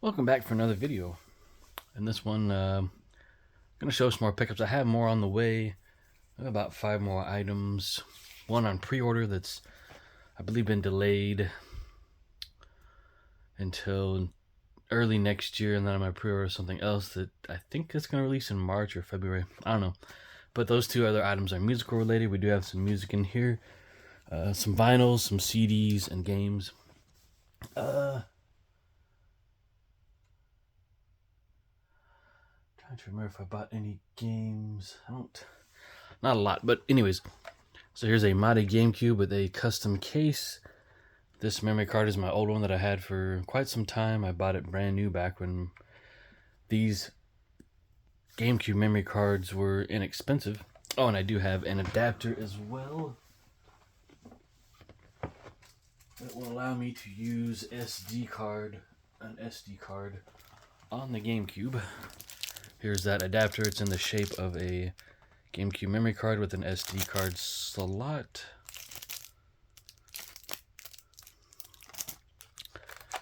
Welcome back for another video. In this one, I'm going to show some more pickups. I have more on the way. I have about 5 more items. One on pre-order that's, I believe, been delayed until early next year, and then I might pre-order something else that I think is going to release in March or February. I don't know. But those 2 other items are musical related. We do have some music in here. Some vinyls, some CDs, and games. Trying to remember if I bought any games. Not a lot, but anyways. So here's a modded GameCube with a custom case. This memory card is my old one that I had for quite some time. I bought it brand new back when these GameCube memory cards were inexpensive. Oh, and I do have an adapter as well that will allow me to use an SD card on the GameCube. Here's that adapter. It's in the shape of a GameCube memory card with an SD card slot.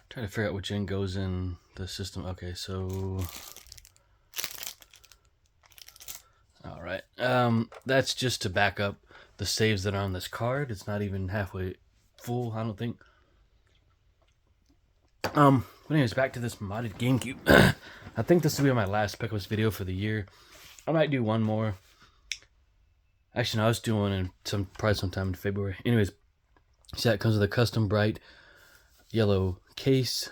Try to figure out which end goes in the system. Okay, so all right. That's just to back up the saves that are on this card. It's not even halfway full, I don't think. But anyways, back to this modded GameCube. I think this will be my last pickups video for the year. I might do one more. Actually, no, I was doing it probably sometime in February. Anyways, see that comes with a custom bright yellow case.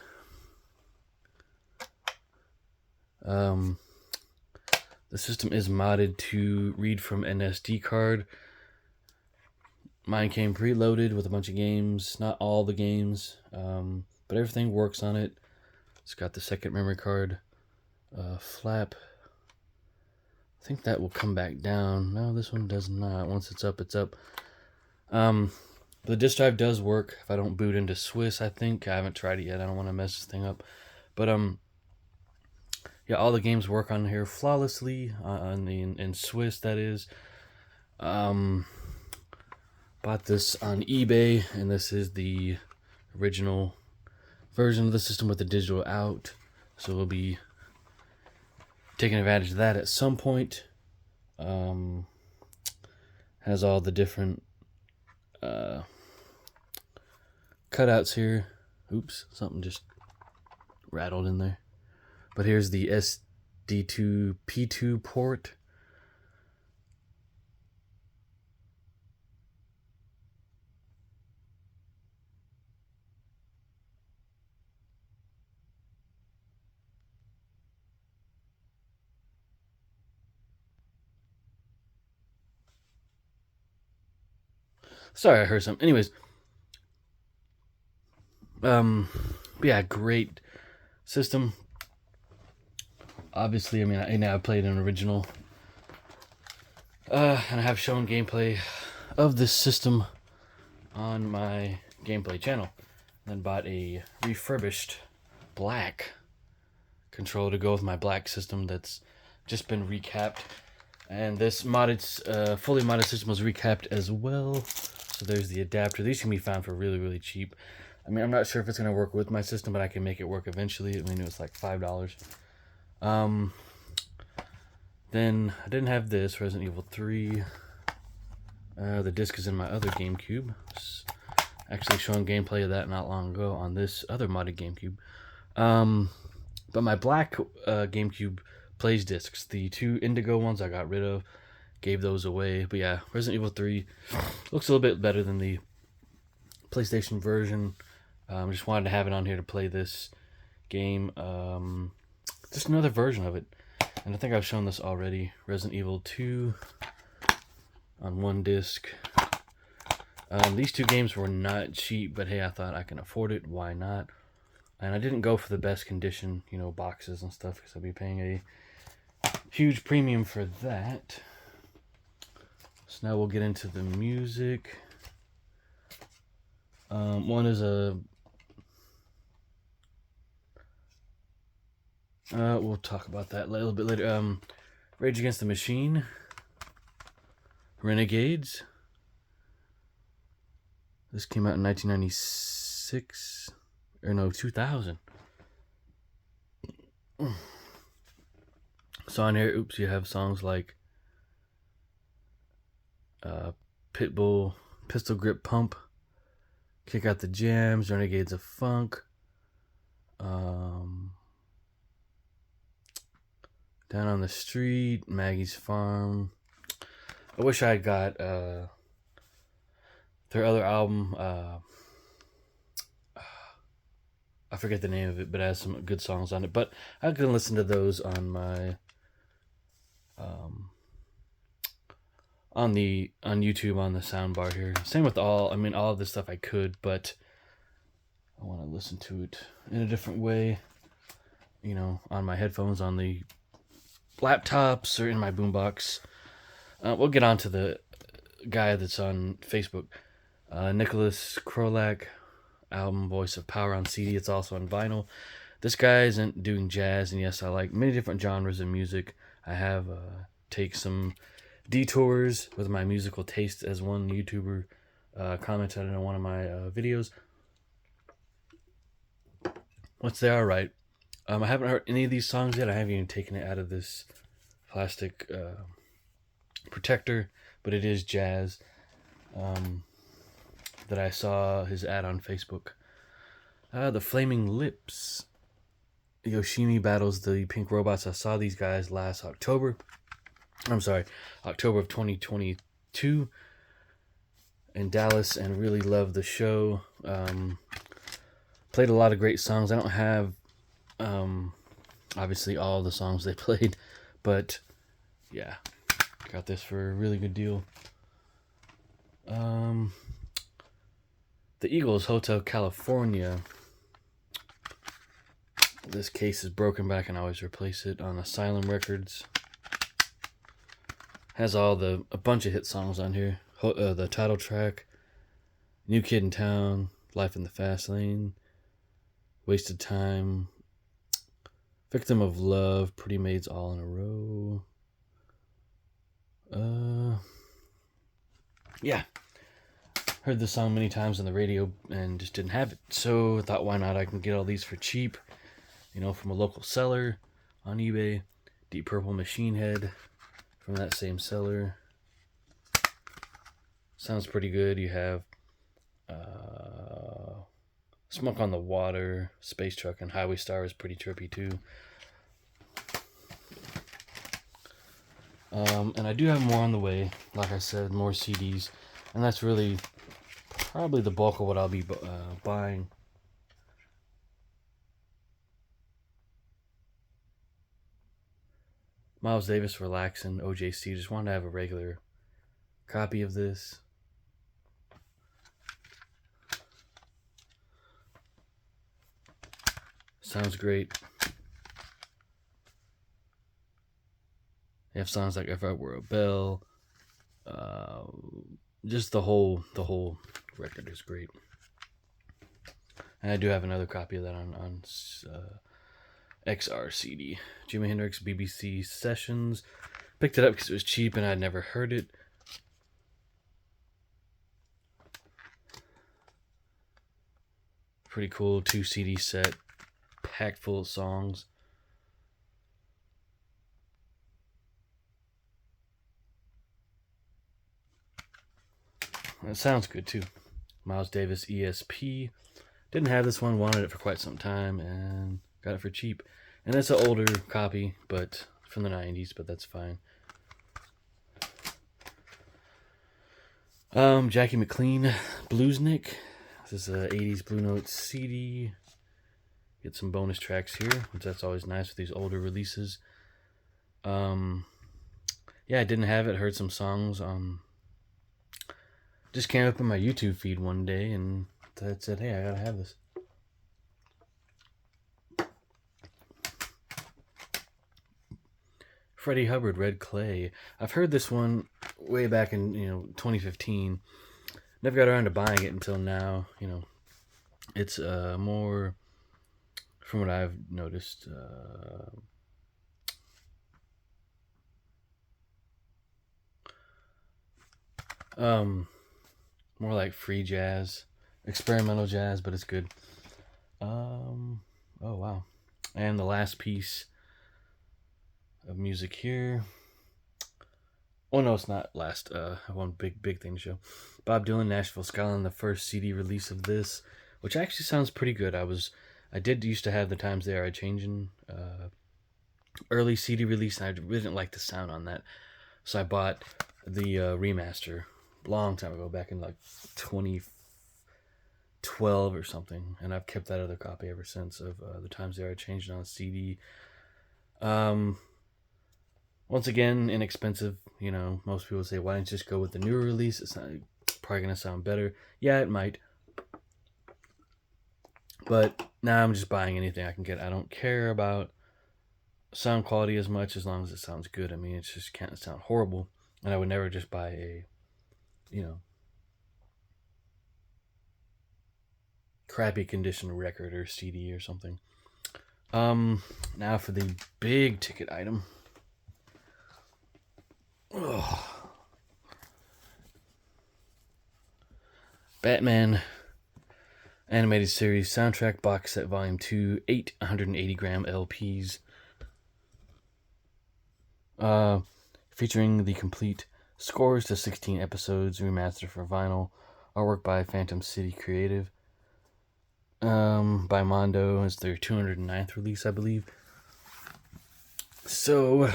The system is modded to read from an SD card. Mine came preloaded with a bunch of games. Not all the games, but everything works on it. It's got the second memory card flap. I think that will come back down. No, this one does not. Once it's up, it's up. The disk drive does work if I don't boot into Swiss, I think. I haven't tried it yet. I don't want to mess this thing up. But yeah, all the games work on here flawlessly in Swiss, that is. Bought this on eBay, and this is the original version of the system with the digital out. So we'll be taking advantage of that at some point. Has all the different cutouts here. Oops, something just rattled in there. But here's the SD2 P2 port. Sorry, I heard something. Anyways, yeah, great system. Obviously, I mean, I now played an original, and I have shown gameplay of this system on my gameplay channel. Then bought a refurbished black controller to go with my black system that's just been recapped. And this modded, fully modded system was recapped as well. So there's the adapter. These can be found for really, really cheap. I mean, I'm not sure if it's going to work with my system, but I can make it work eventually. I mean, it was like $5. Then I didn't have this, Resident Evil 3. The disc is in my other GameCube. Actually showing gameplay of that not long ago on this other modded GameCube. But my black GameCube plays discs. The 2 Indigo ones I got rid of. Gave those away. But yeah, Resident Evil 3 looks a little bit better than the PlayStation version. Just wanted to have it on here to play this game. Just another version of it. And I think I've shown this already. Resident Evil 2 on 1 disc. These 2 games were not cheap, but hey, I thought I can afford it. Why not? And I didn't go for the best condition, you know, boxes and stuff, because I'd be paying a huge premium for that. So now we'll get into the music. One is a... we'll talk about that a little bit later. Rage Against the Machine. Renegades. This came out in 1996. Or no, 2000. So on here, oops, you have songs like Pitbull, Pistol Grip Pump, Kick Out the Jams, Renegades of Funk, Down on the Street, Maggie's Farm. I wish I had got their other album. I forget the name of it, but it has some good songs on it. But I can listen to those on my on YouTube on the soundbar here. Same with all of this stuff I could, but I want to listen to it in a different way. On my headphones, on the laptops, or in my boombox. We'll get on to the guy that's on Facebook, Nicholas Krolak, album Voice of Power on CD. It's also on vinyl. This guy isn't doing jazz, and yes, I like many different genres of music. I have take some detours with my musical taste, as one YouTuber commented on one of my videos. Once they are right. I haven't heard any of these songs yet. I haven't even taken it out of this plastic protector, but it is jazz. That I saw his ad on Facebook. The Flaming Lips. Yoshimi battles the Pink Robots. I saw these guys last October. October of 2022 in Dallas, and really loved the show. Played a lot of great songs. I don't have obviously all the songs they played, but yeah, got this for a really good deal. The Eagles, Hotel California. This case is broken, but I can always replace it, on Asylum Records. Has a bunch of hit songs on here. The title track, New Kid in Town, Life in the Fast Lane, Wasted Time, Victim of Love, Pretty Maids All in a Row. Yeah. Heard this song many times on the radio and just didn't have it. So I thought, why not? I can get all these for cheap, from a local seller on eBay. Deep Purple Machine Head from that same seller. Sounds pretty good. You have Smoke on the Water, Space Truck, and Highway Star is pretty trippy too. And I do have more on the way. Like I said, more CDs. And that's really probably the bulk of what I'll be buying. Miles Davis, Relaxin', OJC. Just wanted to have a regular copy of this. Sounds great. You have songs like If I Were a Bell. Just the whole record is great. And I do have another copy of that on XR CD. Jimi Hendrix BBC Sessions. Picked it up because it was cheap and I'd never heard it. Pretty cool 2 CD set, packed full of songs. It sounds good too. Miles Davis ESP. Didn't have this one, wanted it for quite some time, and got it for cheap. And it's an older copy, but from the 90s, but that's fine. Jackie McLean, Bluesnik. This is a 80s Blue Note CD. Get some bonus tracks here, which that's always nice with these older releases. Yeah, I didn't have it. Heard some songs on. Just came up in my YouTube feed one day, and I said, "Hey, I gotta have this." Freddie Hubbard, Red Clay. I've heard this one way back in 2015. Never got around to buying it until now. It's more, from what I've noticed, more like free jazz, experimental jazz, but it's good. Oh wow! And the last piece of music here. Oh no, it's not last. One big thing to show. Bob Dylan, Nashville Skyline, the first CD release of this, which actually sounds pretty good. I did used to have the Times They Are Changing early CD release, and I really didn't like the sound on that, so I bought the remaster a long time ago, back in like 2012 or something, and I've kept that other copy ever since of the Times They Are Changing on CD. Once again, inexpensive. You know, most people say, why don't you just go with the newer release? It's not probably going to sound better. Yeah, it might. But now I'm just buying anything I can get. I don't care about sound quality as much, as long as it sounds good. I mean, it just can't sound horrible. And I would never just buy a, crappy condition record or CD or something. Now for the big ticket item. Ugh. Batman Animated Series Soundtrack Box Set Volume 2, 8 180-gram LPs. Featuring the complete scores to 16 episodes, remastered for vinyl. Artwork by Phantom City Creative. By Mondo. It's their 209th release, I believe. So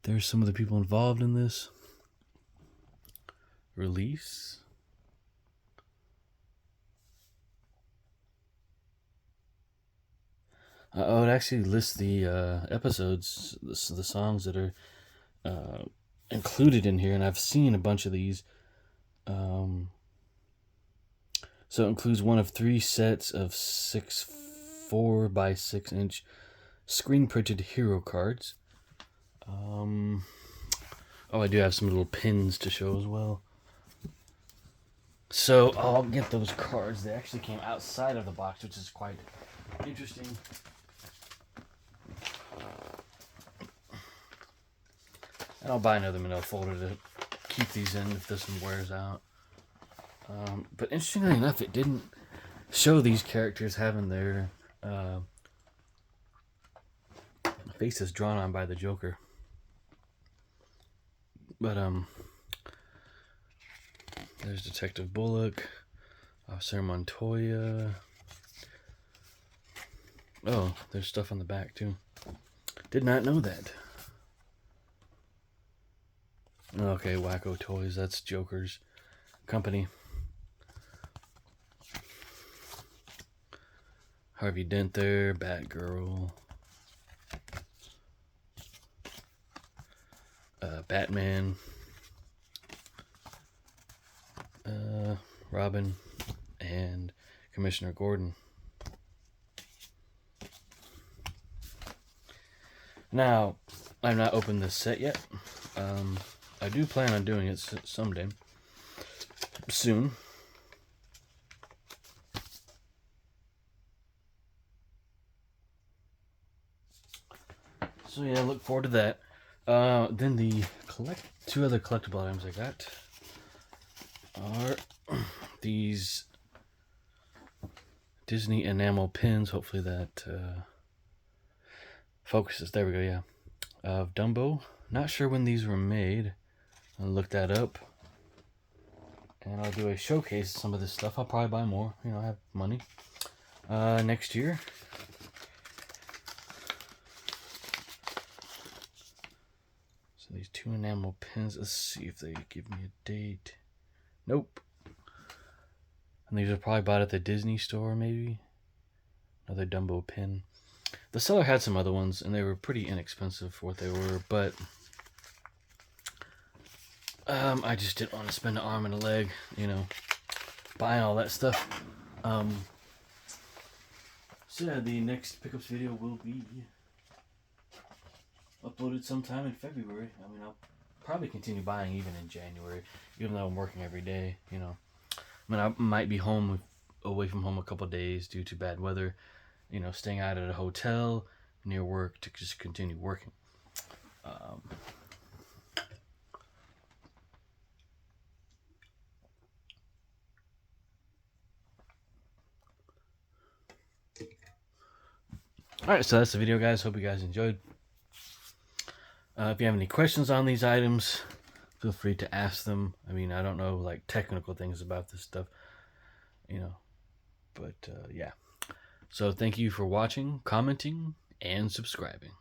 there's some of the people involved in this release. It actually lists the episodes, the songs that are included in here, and I've seen a bunch of these. So it includes one of 3 sets of 6 4x6-inch screen printed hero cards. I do have some little pins to show as well. So I'll get those cards. They actually came outside of the box, which is quite interesting. And I'll buy another manila folder to keep these in if this one wears out. But interestingly enough, it didn't show these characters having their faces drawn on by the Joker. But there's Detective Bullock, Officer Montoya. Oh, there's stuff on the back too. Did not know that. Okay, Wacko Toys, that's Joker's company. Harvey Dent there, Batgirl. Batman. Robin. And Commissioner Gordon. Now, I've not opened this set yet. I do plan on doing it someday. Soon. So yeah, look forward to that. Then the 2 other collectible items I got are these Disney enamel pins. Hopefully that focuses. There we go, yeah. Of Dumbo. Not sure when these were made. I'll look that up. And I'll do a showcase of some of this stuff. I'll probably buy more. I have money. Next year. So these 2 enamel pins. Let's see if they give me a date. Nope. And these are probably bought at the Disney store, maybe. Another Dumbo pin. The seller had some other ones, and they were pretty inexpensive for what they were, but I just didn't want to spend an arm and a leg, buying all that stuff. So yeah, the next pickups video will be uploaded sometime in February. I'll probably continue buying even in January, even though I'm working every day, I might be away from home a couple days due to bad weather, staying out at a hotel near work to just continue working. Alright, so that's the video, guys. Hope you guys enjoyed. If you have any questions on these items, feel free to ask them. I mean, I don't know like technical things about this stuff, you know, but yeah. So thank you for watching, commenting, and subscribing.